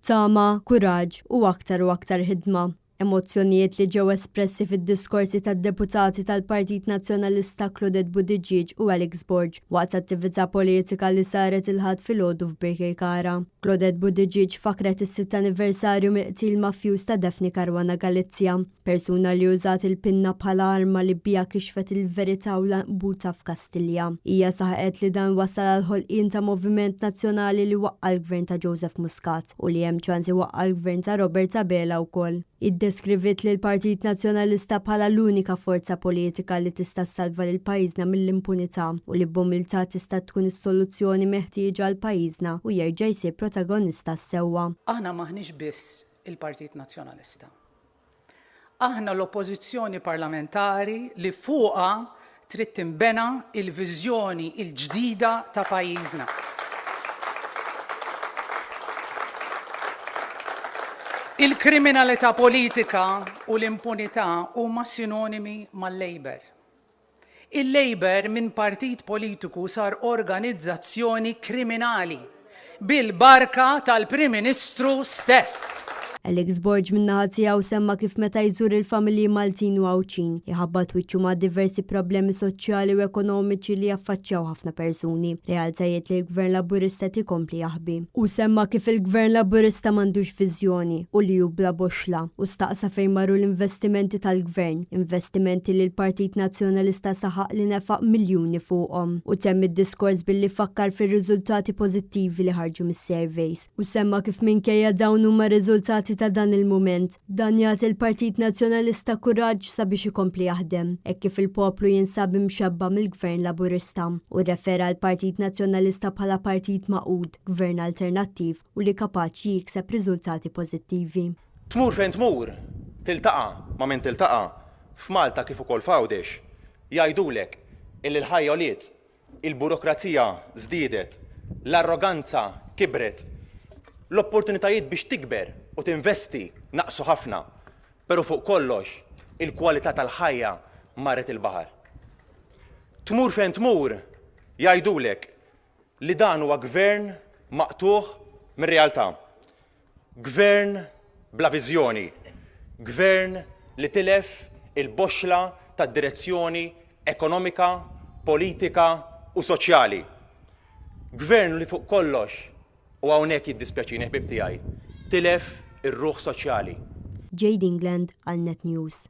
tama, kuraġġ u aktar ħidma. Emozzjonijiet li ġew espressi fid-diskorsi tad-deputati tal-Partit Nazzjonalista Claudette Buttigieg u Alex Borg waqt attività politika li saret il-ħadd filgħodu f'Birkirkara. Claudette Buttigieg fakret is-sitt anniversarju mill-qtil mafjuż ta' Daphne Caruana Galizia, persuna li użat il-pinna bħala arma li bija kixfet il-verità u l-buta f'Kastilja. Hija saħqet li dan wasal għal ħolqien ta' moviment nazzjonali li waqqa l-gvern ta' Joseph Muscat u li hemm ċansi waqqa l-gvern ta' Robert Sabela wkoll. Iddeskrivit li l-Partit Nazzjonalista bħala l-unika forza politika li tista' ssalva lil pajjiżna mill-impunità u li b'umiltà tista' tkun is-soluzzjoni meħtieġa għal pajjiżna u jerġa' jsir protagonista sewwa. Aħna maħniex biss il-Partit Nazzjonalista. Aħna l-oppożizzjoni parlamentari li fuqha trid tinbena il-viżjoni l-ġdida ta' pajjiżna. Il-kriminalità politika u l-impunità huma sinonimi mal-Labor. Il-Labor minn partit politiku sar organizzazzjoni kriminali bil-barka tal-Prim Ministru stess. Alex Borg min-naħa tiegħu semma kif meta jżur il-familji Maltin u Għawċin iħabbat wiċċu ma' diversi problemi soċjali u ekonomiċi li jaffaċċjaw ħafna persuni, realtajiet li l-Gvern Laburista tikompli jaħbi. U semma kif il-Gvern Laburista m'għandux viżjoni u li hu bla boxla u staqsa fejn marru l-investimenti tal-Gvern, investimenti li l-Partit Nazzjonalista saħaq li nefaq miljuni fuqhom u temm id-diskors billi fakkar fir-riżultati pożittivi li ħarġu mis-surveys u semma kif minkejja dawn huma riżultati ta' dan il-moment, dan jagħti il-Partit Nazzjonalista kuraġġ sabiex ikompli jaħdem, hekk kif il-poplu jinsab imxebba mill-Gvern Laburista u rrefera l-Partit Nazzjonalista bħala partit maqud, gvern alternattiv u li kapaċi jikseb riżultati pożittivi. Tmur fejn tmur, tiltaqa' ma' min tiltaqa' f'Malta kif ukoll f'Għawdex jgħidulek il-ħajja għoliet, il-burokrazija żdiedet, l-arroganza kibret, l-opportunitajiet biex tikber u tinvesti naqsu ħafna, pero fuq kollox il-kwalità tal-ħajja marret il-baħar. Tmur fejn tmur jgħidulek li dan huwa gvern maqtuħ mir-realtà. Gvern bla viżjoni, gvern li tilef il-boxla tad-direzzjoni ekonomika, politika u soċjali. Gvern li fuq kollox u hawnhekk jiddispjaċini ħbib tiegħi tilef ir-ruħ soċjali. Jade England għal Net News.